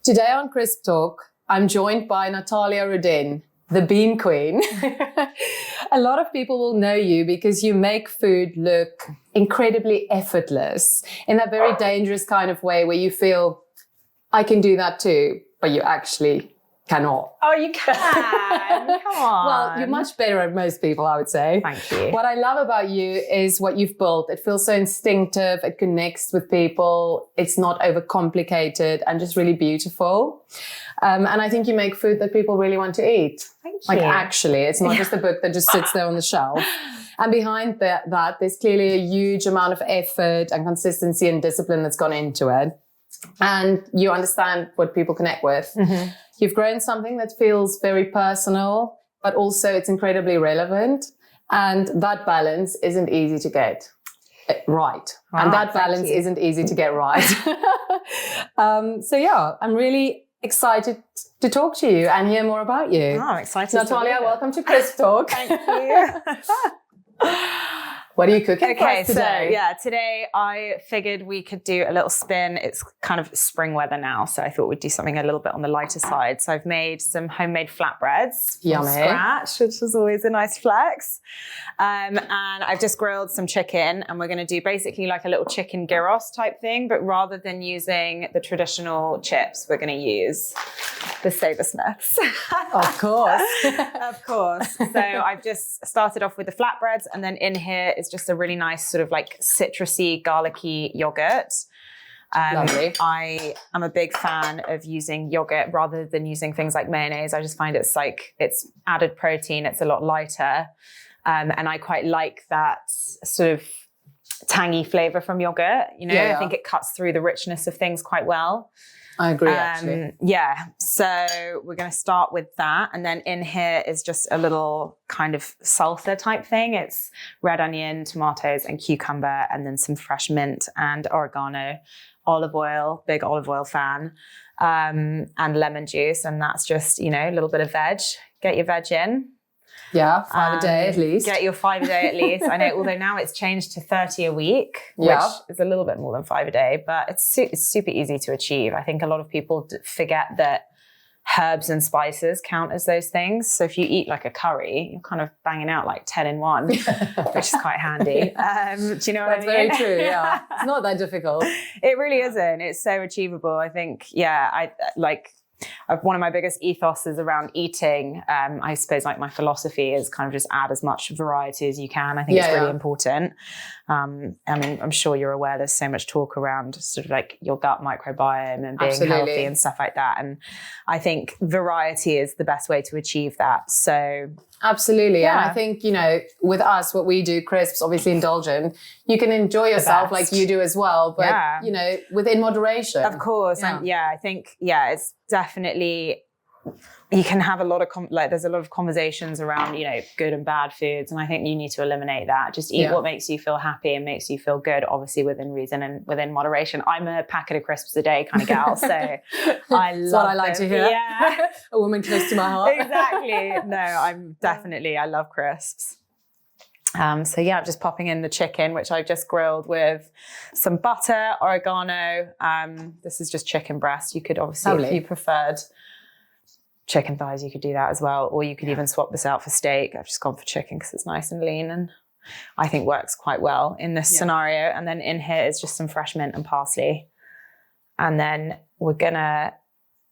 Today on Crisp Talk, I'm joined by Natalia Rudin, the Bean Queen. A lot of people will know you because you make food look incredibly effortless in that very dangerous kind of way where you feel, I can do that too, but you actually cannot. Oh, you can. Come on. Well, you're much better at most people, I would say. Thank you. What I love about you is what you've built. It feels so instinctive. It connects with people. It's not overcomplicated and just really beautiful. And I think you make food that people really want to eat. Thank Like you. actually, it's not just a book that just sits there on the shelf. And behind that, there's clearly a huge amount of effort and consistency and discipline that's gone into it. And you understand what people connect with. Mm-hmm. You've grown something that feels very personal, but also it's incredibly relevant. And that balance isn't easy to get right. And that balance isn't easy to get right. So I'm really excited to talk to you and hear more about you. Oh, I'm excited. Natalia, welcome to Crisp Talk. Thank you. What are you cooking for us today? So today I figured we could do a little spin. It's kind of spring weather now, so I thought we'd do something a little bit on the lighter side. So I've made some homemade flatbreads from scratch, which is always a nice flex. And I've just grilled some chicken, and we're going to do basically like a little chicken gyros type thing, but rather than using the traditional chips, we're going to use the Savoursmiths. Of course. Of course. So I've just started off with the flatbreads, and then in here is just a really nice sort of like citrusy, garlicky yogurt. Lovely. I am a big fan of using yogurt rather than using things like mayonnaise. I just find it's added protein. It's a lot lighter. And I quite like that sort of tangy flavor from yogurt. You know, I think it cuts through the richness of things quite well. I agree, actually. So we're going to start with that. And then in here is just a little kind of salsa type thing. It's red onion, tomatoes, and cucumber, and then some fresh mint and oregano, olive oil, big olive oil fan, and lemon juice. And that's just, you know, a little bit of veg. Get your veg in. Yeah, 5 a day at least. Get your 5 a day at least. I know, although now it's changed to 30 a week, which is a little bit more than 5 a day, but it's super easy to achieve. I think a lot of people forget that herbs and spices count as those things. So if you eat like a curry, you're kind of banging out like 10 in one, which is quite handy. Do you know what I mean? That's very true, yeah. It's not that difficult. It really isn't. It's so achievable. I think, one of my biggest ethos is around eating. I suppose like my philosophy is kind of just add as much variety as you can. I think it's really important. I mean, I'm sure you're aware there's so much talk around sort of like your gut microbiome and being healthy and stuff like that. And I think variety is the best way to achieve that. So absolutely. Yeah. And I think, you know, with us, what we do, Crisps, obviously indulgent, you can enjoy yourself like you do as well, but, you know, within moderation. Of course. Yeah. And I think, it's definitely, you can have a lot of, there's a lot of conversations around, you know, good and bad foods. And I think you need to eliminate that. Just eat what makes you feel happy and makes you feel good, obviously within reason and within moderation. I'm a packet of crisps a day kind of gal. So I love what I like to hear. Yeah. A woman close to my heart. Exactly. No, I love crisps. I'm just popping in the chicken, which I've just grilled with some butter, oregano. This is just chicken breast. You could obviously, if you preferred chicken thighs, you could do that as well. Or you could even swap this out for steak. I've just gone for chicken because it's nice and lean and I think works quite well in this scenario. And then in here is just some fresh mint and parsley. And then we're going to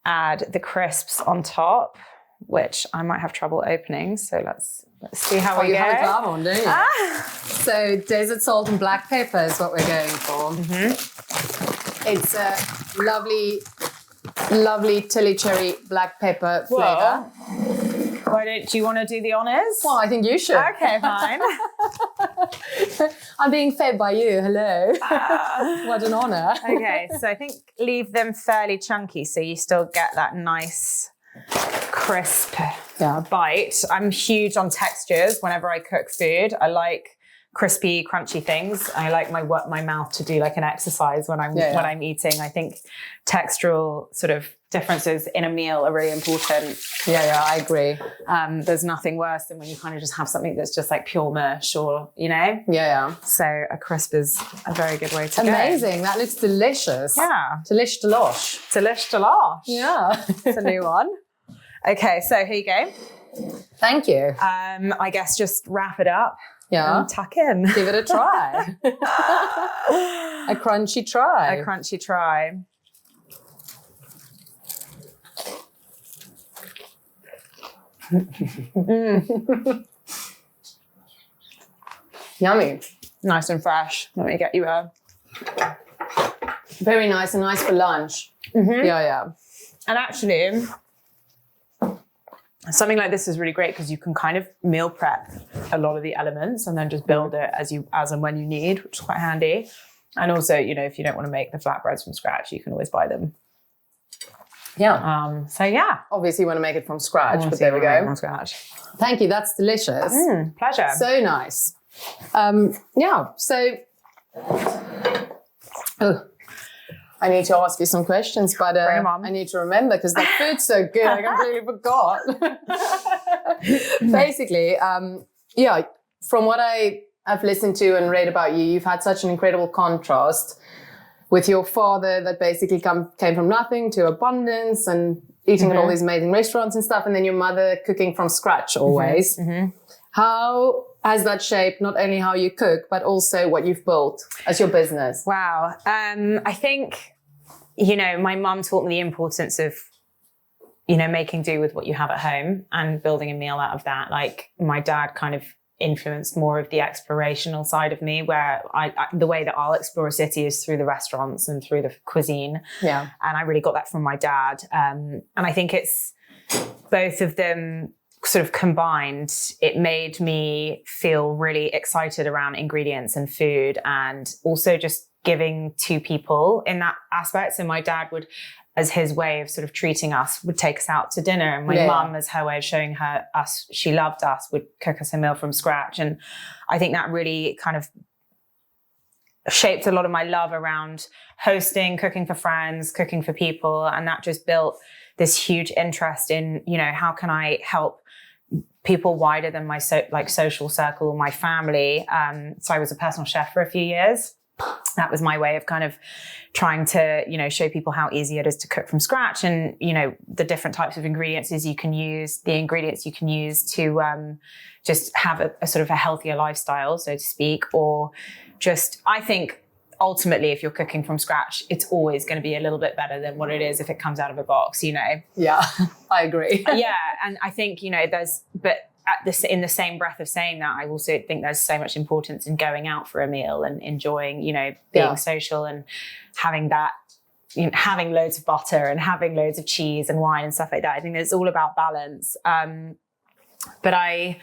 add the crisps on top, which I might have trouble opening. So let's see how we go. You have a glove on, don't you? So desert salt and black pepper is what we're going for. Mm-hmm. It's a lovely chili cherry black pepper flavour. Do you want to do the honours? Well, I think you should. Okay, fine. I'm being fed by you. Hello. What an honour. Okay, so I think leave them fairly chunky so you still get that nice crisp bite. I'm huge on textures whenever I cook food. I like crispy, crunchy things. I like my mouth to do like an exercise when I'm eating. I think textural sort of differences in a meal are really important. Yeah, I agree. There's nothing worse than when you kind of just have something that's just like pure mush or, Yeah. So a crisp is a very good way to go. Amazing. That looks delicious. Yeah. Delish delosh. Delish delosh. Yeah. It's a new one. Okay, so here you go. Thank you. I guess just wrap it up. Yeah. And tuck in. Give it a try. A crunchy try. A crunchy try. Yummy. Nice and fresh. Let me get you a... Very nice and nice for lunch. Mm-hmm. Yeah. And actually, something like this is really great because you can kind of meal prep a lot of the elements and then just build it as and when you need, which is quite handy. And also, if you don't want to make the flatbreads from scratch, you can always buy them. Yeah. So yeah. Obviously you want to make it from scratch, but there we go. From scratch. Thank you. That's delicious. Pleasure. So nice. Yeah. So, I need to ask you some questions, but I need to remember because that food's so good. I completely forgot. Basically, from what I've listened to and read about you, you've had such an incredible contrast with your father that basically came from nothing to abundance and eating at all these amazing restaurants and stuff, and then your mother cooking from scratch always. How has that shaped not only how you cook, but also what you've built as your business? Wow. I think, my mum taught me the importance of, making do with what you have at home and building a meal out of that. Like my dad kind of influenced more of the explorational side of me, where the way that I'll explore a city is through the restaurants and through the cuisine. Yeah. And I really got that from my dad. And I think it's both of them sort of combined. It made me feel really excited around ingredients and food, and also just giving to people in that aspect. So my dad would, as his way of sort of treating us, would take us out to dinner. And my mum, as her way of showing us she loved us, would cook us a meal from scratch. And I think that really kind of shaped a lot of my love around hosting, cooking for friends, cooking for people. And that just built this huge interest in, how can I help people wider than my social circle, my family. So I was a personal chef for a few years. That was my way of kind of trying to, show people how easy it is to cook from scratch, and, the different types of ingredients you can use to just have a sort of a healthier lifestyle, so to speak. Or just, I think ultimately, if you're cooking from scratch, it's always going to be a little bit better than what it is if it comes out of a box, Yeah, I agree. Yeah. And I think, in the same breath of saying that, I also think there's so much importance in going out for a meal and enjoying, being social and having that, having loads of butter and having loads of cheese and wine and stuff like that. I think it's all about balance. But I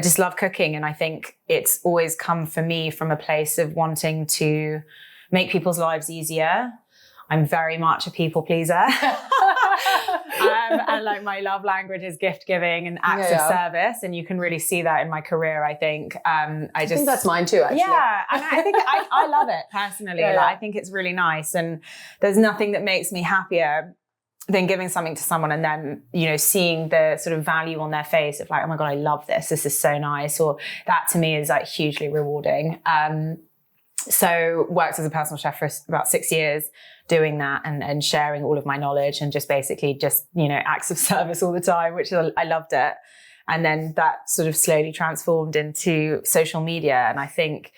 just love cooking, and I think it's always come for me from a place of wanting to make people's lives easier. I'm very much a people pleaser. And like my love language is gift giving and acts of service. And you can really see that in my career, I think. I think that's mine too, actually. Yeah. And I think I love it personally. I think it's really nice. And there's nothing that makes me happier than giving something to someone and then, seeing the sort of value on their face of like, oh my God, I love this. This is so nice. Or that to me is like hugely rewarding. So worked as a personal chef for about 6 years, doing that and sharing all of my knowledge and just basically acts of service all the time, which I loved it. And then that sort of slowly transformed into social media. And I think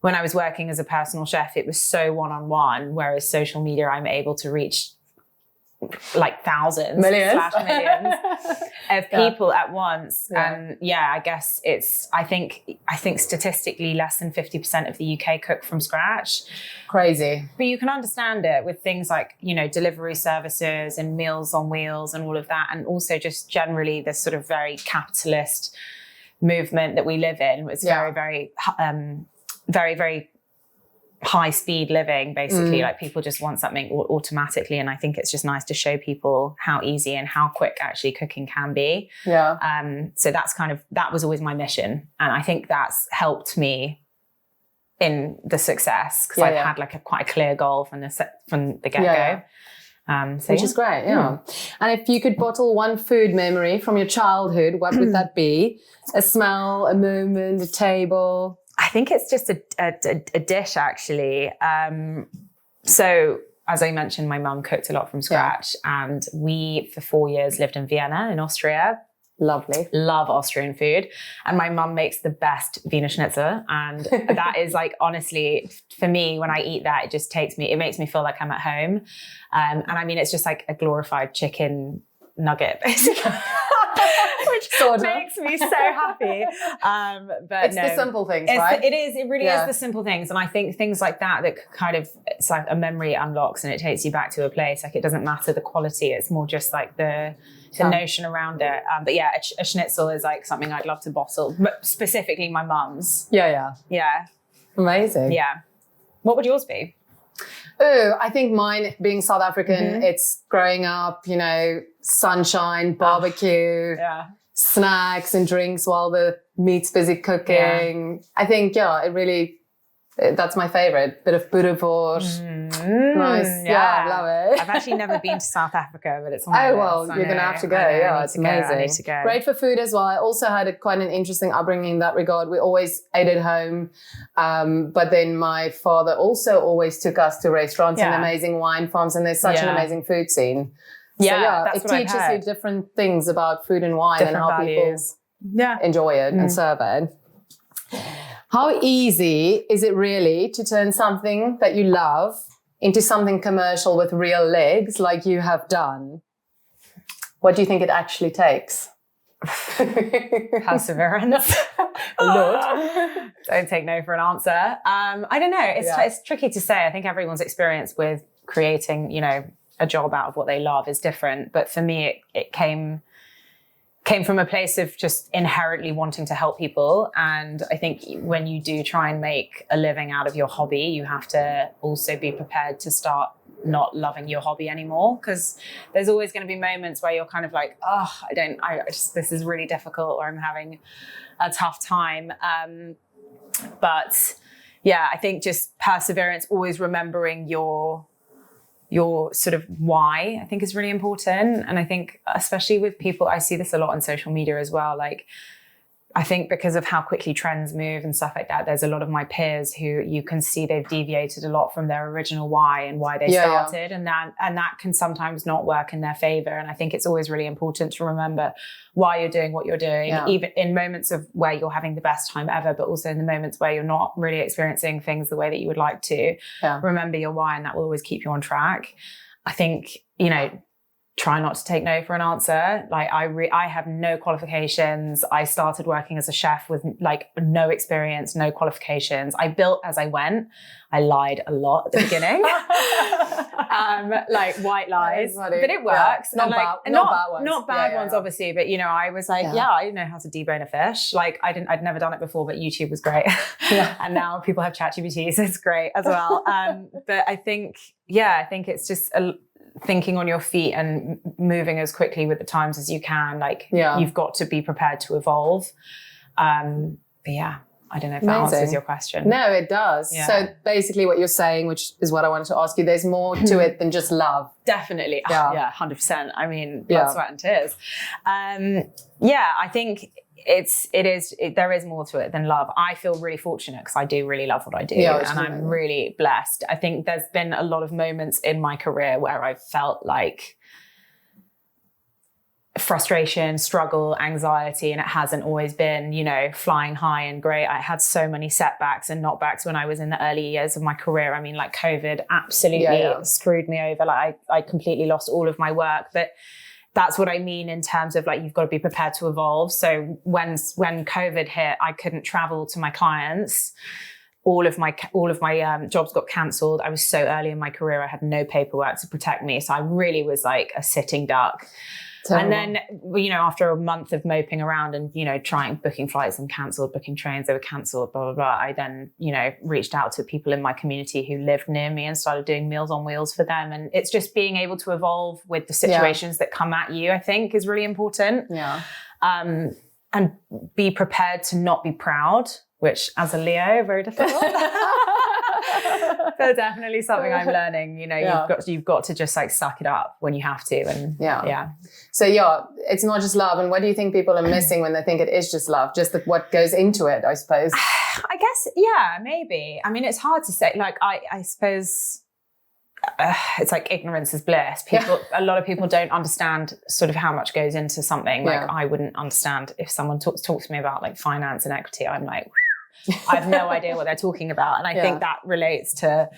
when I was working as a personal chef, it was so one-on-one, whereas social media, I'm able to reach like thousands, millions of people at once. And I guess I think statistically less than 50% of the UK cook from scratch. Crazy. But you can understand it with things like, delivery services and Meals on Wheels and all of that. And also just generally this sort of very capitalist movement that we live in. It's very, very, very, very high speed living, basically. Like people just want something automatically, and I think it's just nice to show people how easy and how quick actually cooking can be. So that was always my mission, and I think that's helped me in the success because I've had like quite a clear goal from the get-go. Which is great, yeah. And if you could bottle one food memory from your childhood, what would that be? A smell, a moment, a table? I think it's just a dish, actually. So, as I mentioned, my mum cooked a lot from scratch, and we, for 4 years, lived in Vienna in Austria. Lovely. Love Austrian food. And my mum makes the best Wiener Schnitzel. And that is like, honestly, for me, when I eat that, it makes me feel like I'm at home. And I mean, it's just like a glorified chicken nugget, basically. Which makes me so happy. But it's the simple things, right? It really is the simple things. And I think things like that kind of, it's like a memory unlocks and it takes you back to a place. Like, it doesn't matter the quality. It's more just like the notion around it. But yeah, a schnitzel is like something I'd love to bottle, but specifically my mum's. Yeah. Amazing. Yeah. What would yours be? Oh, I think mine, being South African, it's growing up, sunshine, barbecue, snacks and drinks while the meat's busy cooking. Yeah. I think, that's my favorite. Bit of boerewors. Nice. Yeah, I love it. I've actually never been to South Africa, but it's on my list. You're going to have to go. Yeah, it's amazing. I need to go. Great for food as well. I also had quite an interesting upbringing in that regard. We always ate at home. But then my father also always took us to restaurants and amazing wine farms. And there's such an amazing food scene. Yeah, so, it teaches you different things about food and wine and how values. People enjoy it and serve it. How easy is it really to turn something that you love into something commercial with real legs like you have done? What do you think it actually takes? Perseverance. Don't take no for an answer. I don't know. It's tricky to say. I think everyone's experience with creating, a job out of what they love is different. But for me, it came from a place of just inherently wanting to help people. And I think when you do try and make a living out of your hobby, you have to also be prepared to start not loving your hobby anymore, because there's always going to be moments where you're kind of like, this is really difficult, or I'm having a tough time. But yeah, I think just perseverance, always remembering your sort of why, I think is really important. And I think especially with people, I see this a lot on social media as well. Like, I think because of how quickly trends move and stuff like that, there's a lot of my peers who you can see they've deviated a lot from their original why and why they started. And that can sometimes not work in their favor. And I think it's always really important to remember why you're doing what you're doing, even in moments of where you're having the best time ever, but also in the moments where you're not really experiencing things the way that you would like to. Remember your why, and that will always keep you on track. I think, try not to take no for an answer. Like, I have no qualifications. I started working as a chef with like no experience, no qualifications. I built as I went. I lied a lot at the beginning. Like white lies, but it works. Not bad ones, obviously. But I was like, I know how to debone a fish. Like, I'd never done it before, but YouTube was great. And now people have ChatGPT, so it's great as well. But I think it's just thinking on your feet and moving as quickly with the times as you can. Like, you've got to be prepared to evolve. But yeah, I don't know if that answers your question. No, it does. Yeah. So basically what you're saying, which is what I wanted to ask you, there's more to it than just love. Definitely. Yeah, 100%. I mean, blood, sweat and tears. I think there is more to it than love. I feel really fortunate because I do really love what I do, and I'm really blessed. I think there's been a lot of moments in my career where I've felt like frustration, struggle, anxiety, and it hasn't always been, flying high and great. I had so many setbacks and knockbacks when I was in the early years of my career. I mean, like, COVID absolutely screwed me over. Like, I completely lost all of my work, but that's what I mean in terms of, like, you've got to be prepared to evolve. So when COVID hit, I couldn't travel to my clients. All of my jobs got cancelled. I was so early in my career, I had no paperwork to protect me. So I really was like a sitting duck. And then, after a month of moping around and, trying booking flights and cancelled, booking trains, they were cancelled, blah, blah, blah. I then, reached out to people in my community who lived near me and started doing Meals on Wheels for them. And it's just being able to evolve with the situations that come at you, I think, is really important. Yeah. And be prepared to not be proud, which as a Leo, very difficult. But definitely something I'm learning. You know, you've got to just like suck it up when you have to. And So it's not just love. And what do you think people are missing when they think it is just love? Just what goes into it, I suppose. I guess, maybe. I mean, it's hard to say. Like, I suppose it's like ignorance is bliss. A lot of people don't understand sort of how much goes into something. Like, I wouldn't understand if someone talks to me about like finance and equity. I'm like, I have no idea what they're talking about. And I think that relates to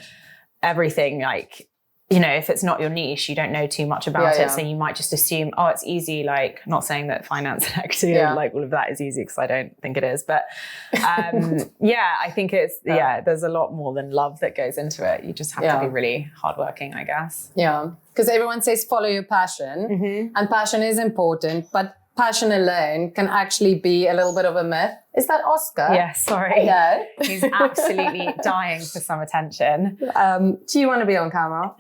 everything. Like, you know, if it's not your niche, you don't know too much about it. So you might just assume, oh, it's easy. Like, not saying that finance and equity and like all of that is easy, because I don't think it is. But I think it's, there's a lot more than love that goes into it. You just have to be really hardworking, I guess. Yeah. Because everyone says follow your passion, and passion is important, but passion alone can actually be a little bit of a myth. Is that Oscar? Yes, sorry. Yeah. He's absolutely dying for some attention. Do you want to be on camera?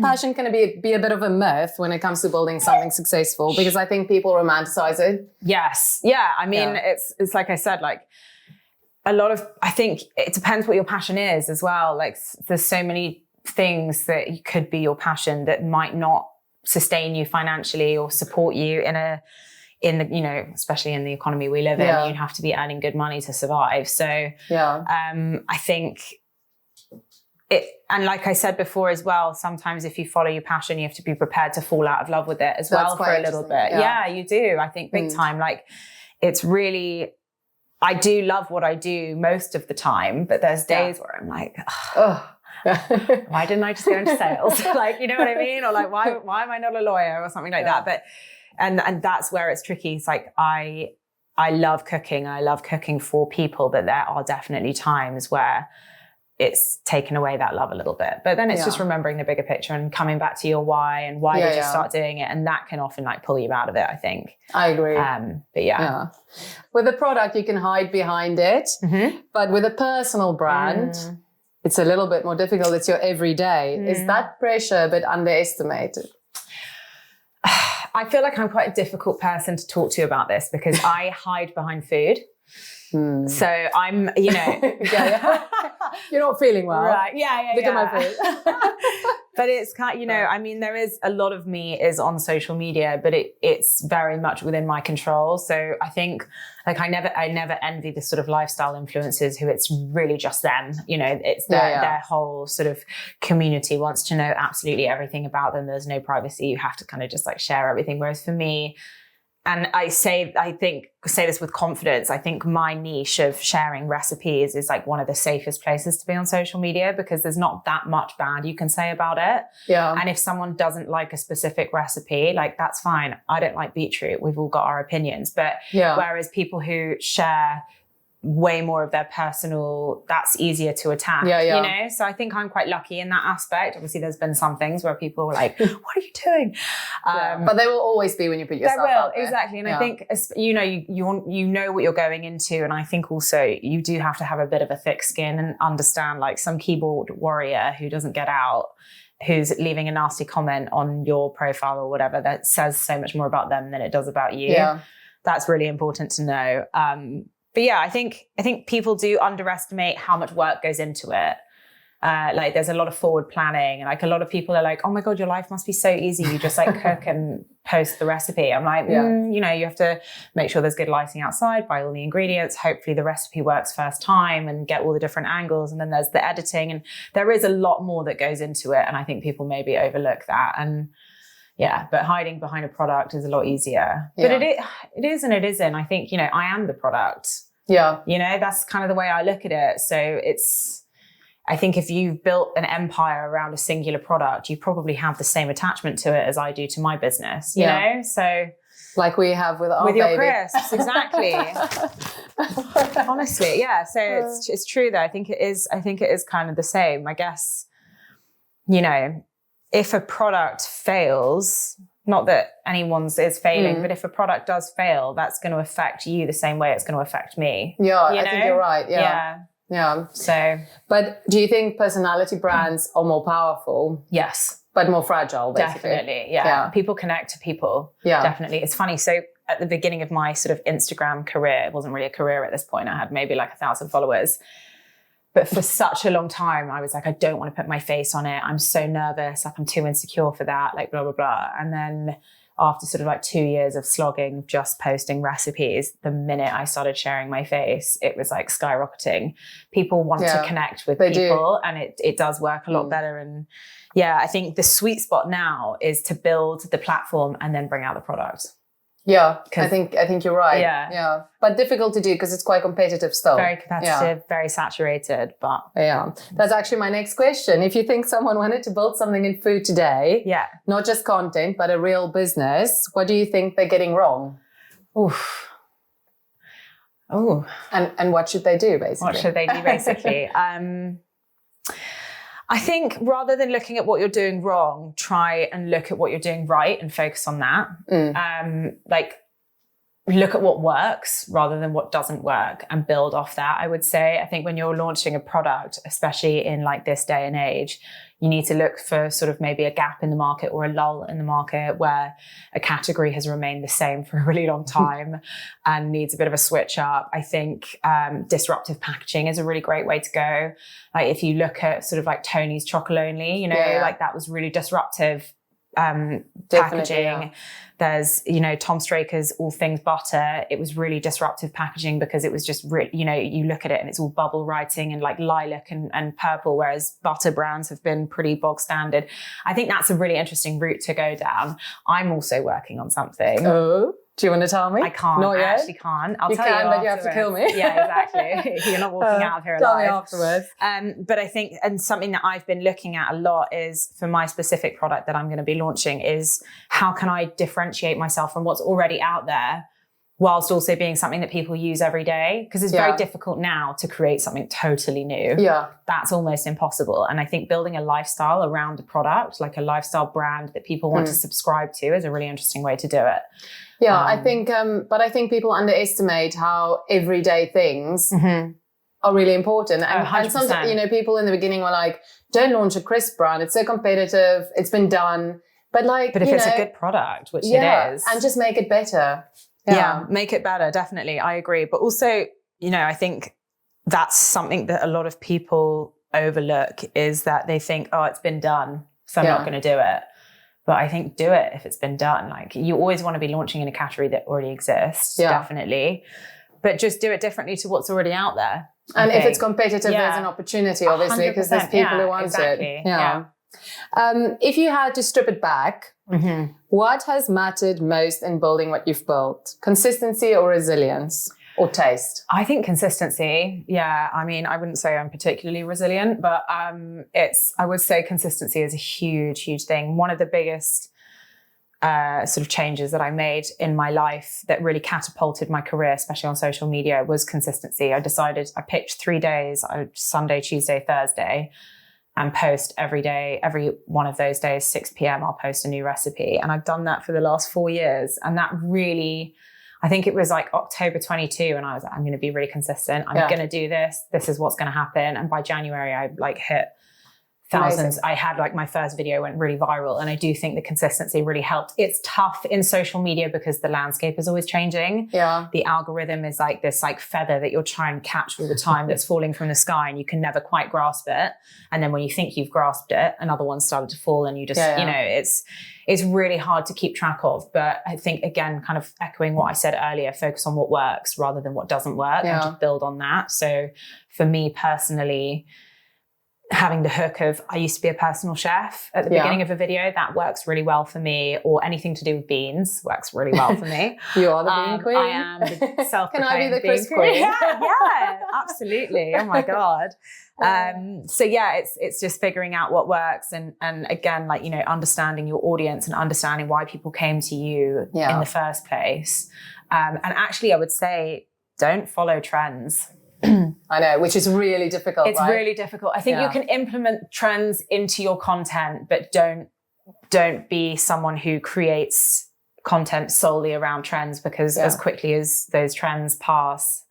Passion can be a bit of a myth when it comes to building something successful, because I think people romanticize it. Yes. Yeah. I mean, it's like I said, like I think it depends what your passion is as well. Like, there's so many things that could be your passion that might not sustain you financially or support you in the, you know, especially in the economy we live in, you have to be earning good money to survive. So I think it, and like I said before as well, sometimes if you follow your passion, you have to be prepared to fall out of love with it as well for a little bit. Yeah, you do. I think big time. Like, it's really, I do love what I do most of the time, but there's days where I'm like, why didn't I just go into sales? Like, you know what I mean? Or like, why am I not a lawyer or something like that? But, and that's where it's tricky. It's like, I love cooking. I love cooking for people, but there are definitely times where it's taken away that love a little bit. But then it's just remembering the bigger picture and coming back to your why and why did you start doing it? And that can often like pull you out of it, I think. I agree. But with a product, you can hide behind it. But with a personal brand, it's a little bit more difficult. It's your everyday. Is that pressure a bit underestimated? I feel like I'm quite a difficult person to talk to about this, because I hide behind food. So I'm, you know. You're not feeling well. Right. Yeah. Look at my food. But it's kind of, you know, I mean, there is a lot of me is on social media, but it's very much within my control. So I think like I never envy the sort of lifestyle influencers who it's really just them. You know, it's their whole sort of community wants to know absolutely everything about them. There's no privacy. You have to kind of just like share everything. Whereas for me, and I say this with confidence, I think my niche of sharing recipes is like one of the safest places to be on social media, because there's not that much bad you can say about it. Yeah. And if someone doesn't like a specific recipe, like that's fine. I don't like beetroot. We've all got our opinions. But whereas people who share way more of their personal, that's easier to attack, you know? So I think I'm quite lucky in that aspect. Obviously there's been some things where people were like, what are you doing? But they will always be when you put yourself out there. Exactly. And I think, you know, you know what you're going into. And I think also you do have to have a bit of a thick skin and understand, like, some keyboard warrior who doesn't get out, who's leaving a nasty comment on your profile or whatever, that says so much more about them than it does about you. That's really important to know. But yeah, I think people do underestimate how much work goes into it. Like, there's a lot of forward planning, and like a lot of people are like, oh my God, your life must be so easy. You just like cook and post the recipe. I'm like, you know, you have to make sure there's good lighting outside, buy all the ingredients. Hopefully the recipe works first time and get all the different angles. And then there's the editing, and there is a lot more that goes into it. And I think people maybe overlook that. And but hiding behind a product is a lot easier. But it is and it isn't. I think, you know, I am the product. Yeah. You know, that's kind of the way I look at it. So I think if you've built an empire around a singular product, you probably have the same attachment to it as I do to my business, you know? So like we have with our with baby. Your crisps, exactly. Honestly, yeah. So it's true though. I think it is kind of the same. I guess, you know, if a product fails, not that anyone's is failing, but if a product does fail, that's going to affect you the same way it's going to affect me. Yeah, I think you're right. Yeah. So, but do you think personality brands are more powerful? Yes. But more fragile, basically. Definitely. Yeah. People connect to people. Yeah. Definitely. It's funny. So at the beginning of my sort of Instagram career, it wasn't really a career at this point. I had maybe like 1,000 followers. But for such a long time, I was like, I don't want to put my face on it. I'm so nervous. Like, I'm too insecure for that, like, blah, blah, blah. And then after sort of like 2 years of slogging, just posting recipes, the minute I started sharing my face, it was like skyrocketing. People want to connect with people, and it does work a lot better. And yeah, I think the sweet spot now is to build the platform and then bring out the product. Yeah, I think you're right. Yeah. But difficult to do because it's quite competitive still. Very competitive, very saturated, but yeah. That's actually my next question. If you think someone wanted to build something in food today, not just content, but a real business, what do you think they're getting wrong? Oof. Oh. And what should they do, basically? What should they do, basically? I think rather than looking at what you're doing wrong, try and look at what you're doing right and focus on that. Like, look at what works rather than what doesn't work and build off that, I would say. I think when you're launching a product, especially in like this day and age, you need to look for sort of maybe a gap in the market or a lull in the market where a category has remained the same for a really long time and needs a bit of a switch up. I think disruptive packaging is a really great way to go. Like, if you look at sort of like Tony's Chocolonely, like that was really disruptive packaging. There's, Tom Straker's All Things Butter. It was really disruptive packaging because it was just really, you look at it and it's all bubble writing and like lilac and purple, whereas butter brands have been pretty bog standard. I think that's a really interesting route to go down. I'm also working on something. Oh, do you want to tell me? I can't. Not yet? I actually can't. I'll you tell can, you but you have to kill me. Yeah, exactly. You're not walking out of here tell alive. Tell me afterwards. But I think, and something that I've been looking at a lot is, for my specific product that I'm going to be launching, is how can I differentiate myself from what's already out there whilst also being something that people use every day? Because it's very difficult now to create something totally new. Yeah. That's almost impossible. And I think building a lifestyle around a product, like a lifestyle brand that people want to subscribe to, is a really interesting way to do it. Yeah, I think, but I think people underestimate how everyday things are really important. And sometimes, people in the beginning were like, don't launch a crisp brand. It's so competitive. It's been done. But if it's a good product, which it is. And just make it better. Yeah, make it better. Definitely. I agree. But also, I think that's something that a lot of people overlook, is that they think, oh, it's been done, so I'm not going to do it. But I think do it if it's been done. Like, you always want to be launching in a category that already exists, definitely. But just do it differently to what's already out there. And if it's competitive, there's an opportunity, obviously, because there's people who want it. Yeah. If you had to strip it back, what has mattered most in building what you've built? Consistency or resilience? Or taste? I think consistency. Yeah. I mean, I wouldn't say I'm particularly resilient, but I would say consistency is a huge, huge thing. One of the biggest sort of changes that I made in my life that really catapulted my career, especially on social media, was consistency. I picked 3 days, Sunday, Tuesday, Thursday, and post every day. Every one of those days, 6 p.m, I'll post a new recipe. And I've done that for the last 4 years. And that really, I think it was like October 22, and I was like, I'm going to be really consistent. I'm going to do this. This is what's going to happen. And by January, I hit thousands. Amazing. I had my first video went really viral, and I do think the consistency really helped. It's tough in social media because the landscape is always changing. Yeah. The algorithm is like this feather that you're trying to catch all the time that's falling from the sky, and you can never quite grasp it. And then when you think you've grasped it, another one started to fall, and you just, it's really hard to keep track of. But I think, again, kind of echoing what I said earlier, focus on what works rather than what doesn't work, and just build on that. So for me personally, having the hook of, I used to be a personal chef at the beginning of a video, that works really well for me. Or anything to do with beans works really well for me. You are the bean queen. I am the self-proclaimed Can I be the bean crisp queen? Yeah, absolutely. Oh my God. So it's just figuring out what works, and again, understanding your audience and understanding why people came to you in the first place. And actually, I would say, don't follow trends. I know, which is really difficult. It's really difficult. I think you can implement trends into your content, but don't be someone who creates content solely around trends, because as quickly as those trends pass,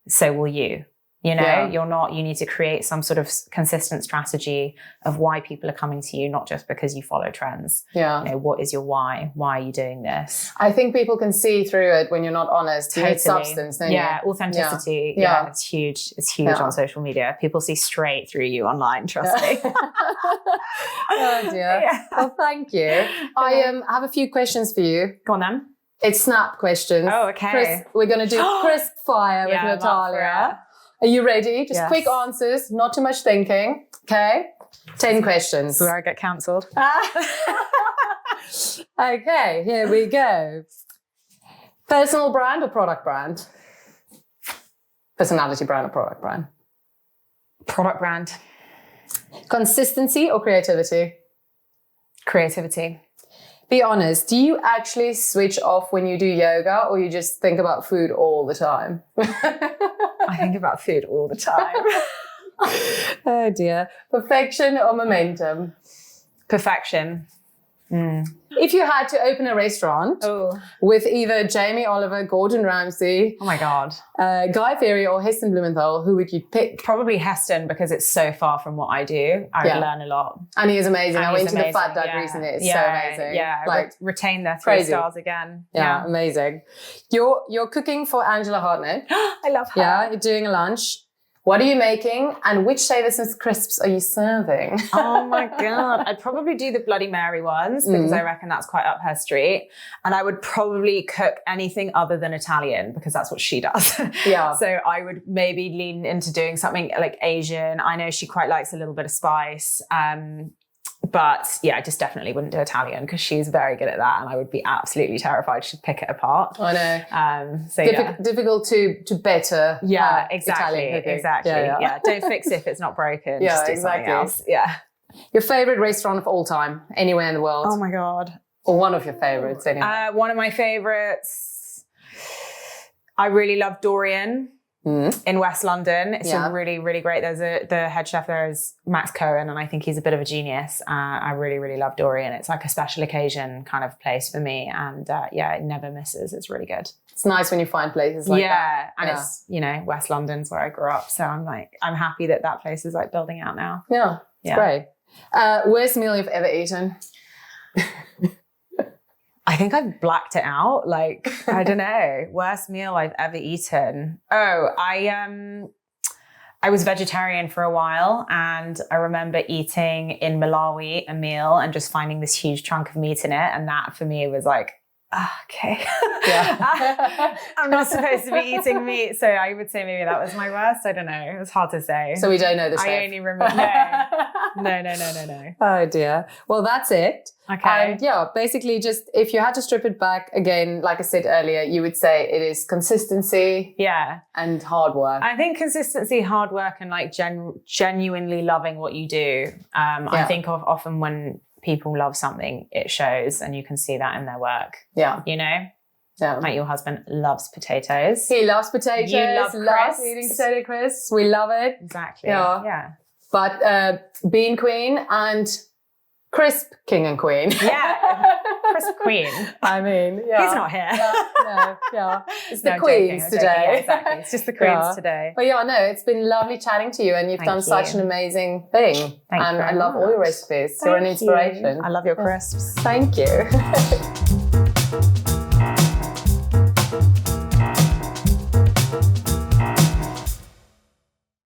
so will you. You know, you need to create some sort of consistent strategy of why people are coming to you, not just because you follow trends. Yeah. You know, what is your why? Why are you doing this? I think people can see through it when you're not honest. Totally. You need substance, don't you? Authenticity. Yeah. It's huge. It's huge on social media. People see straight through you online, trust me. Oh dear. Yeah. Well, thank you. I have a few questions for you. Go on then. It's snap questions. Oh, okay. We're going to do crisp fire with Natalia. Are you ready? Just quick answers, not too much thinking. Okay. 10 questions. Where I get cancelled. Okay, here we go. Personal brand or product brand? Personality brand or product brand? Product brand. Consistency or creativity? Creativity. Be honest, do you actually switch off when you do yoga or you just think about food all the time? I think about food all the time. Oh dear. Perfection or momentum? Perfection. If you had to open a restaurant with either Jamie Oliver, Gordon Ramsay, oh my God, Guy Fieri or Heston Blumenthal, who would you pick? Probably Heston, because it's so far from what I do. I would learn a lot. And he is amazing. I went to the Fat Duck recently. It's so amazing. Yeah, like retain their 3 stars again. Yeah, amazing. You're cooking for Angela Hartnett. I love her. Yeah, you're doing a lunch. What are you making? And which Savoursmiths crisps are you serving? Oh my God. I'd probably do the Bloody Mary ones because I reckon that's quite up her street. And I would probably cook anything other than Italian because that's what she does. Yeah. So I would maybe lean into doing something like Asian. I know she quite likes a little bit of spice. But yeah, I just definitely wouldn't do Italian because she's very good at that, and I would be absolutely terrified she'd pick it apart. I know. So difficult to better. Yeah, exactly. Italian cooking. Exactly. Yeah. Don't fix it if it's not broken. Yeah, just do something else. Yeah. Your favorite restaurant of all time, anywhere in the world? Oh my God. Or one of your favorites, anyway. One of my favorites. I really love Dorian. In West London. It's a really, really great. The head chef there is Max Cohen, and I think he's a bit of a genius. I really, really love Dorian. It's like a special occasion kind of place for me, and it never misses. It's really good. It's nice when you find places like that. And it's, you know, West London's where I grew up, so I'm happy that place is like building out now. Yeah, it's great. Worst meal you've ever eaten? I think I've blacked it out. Like, I don't know. Worst meal I've ever eaten. Oh, I was vegetarian for a while, and I remember eating in Malawi a meal and just finding this huge chunk of meat in it. And that for me was like, okay. Yeah. I'm not supposed to be eating meat. So I would say maybe that was my worst. I don't know. It was hard to say. So we don't know the chef. I only remember. No. Oh dear. Well, that's it. Okay. And basically just if you had to strip it back again, like I said earlier, you would say it is consistency. Yeah. And hard work. I think consistency, hard work, and like genuinely loving what you do. I think of often when people love something, it shows, and you can see that in their work. Yeah. You know? Yeah. Like your husband loves potatoes. He loves potatoes. You love loves eating potato crisps. We love it. Exactly. Yeah. But Bean Queen and Crisp King and Queen. Yeah. Crisp Queen. I mean, He's not here. It's the queens today. Yeah, exactly. It's just the queens today. But it's been lovely chatting to you, and you've done such an amazing thing. And I love all your recipes. You're an inspiration. I love your crisps. Thank you.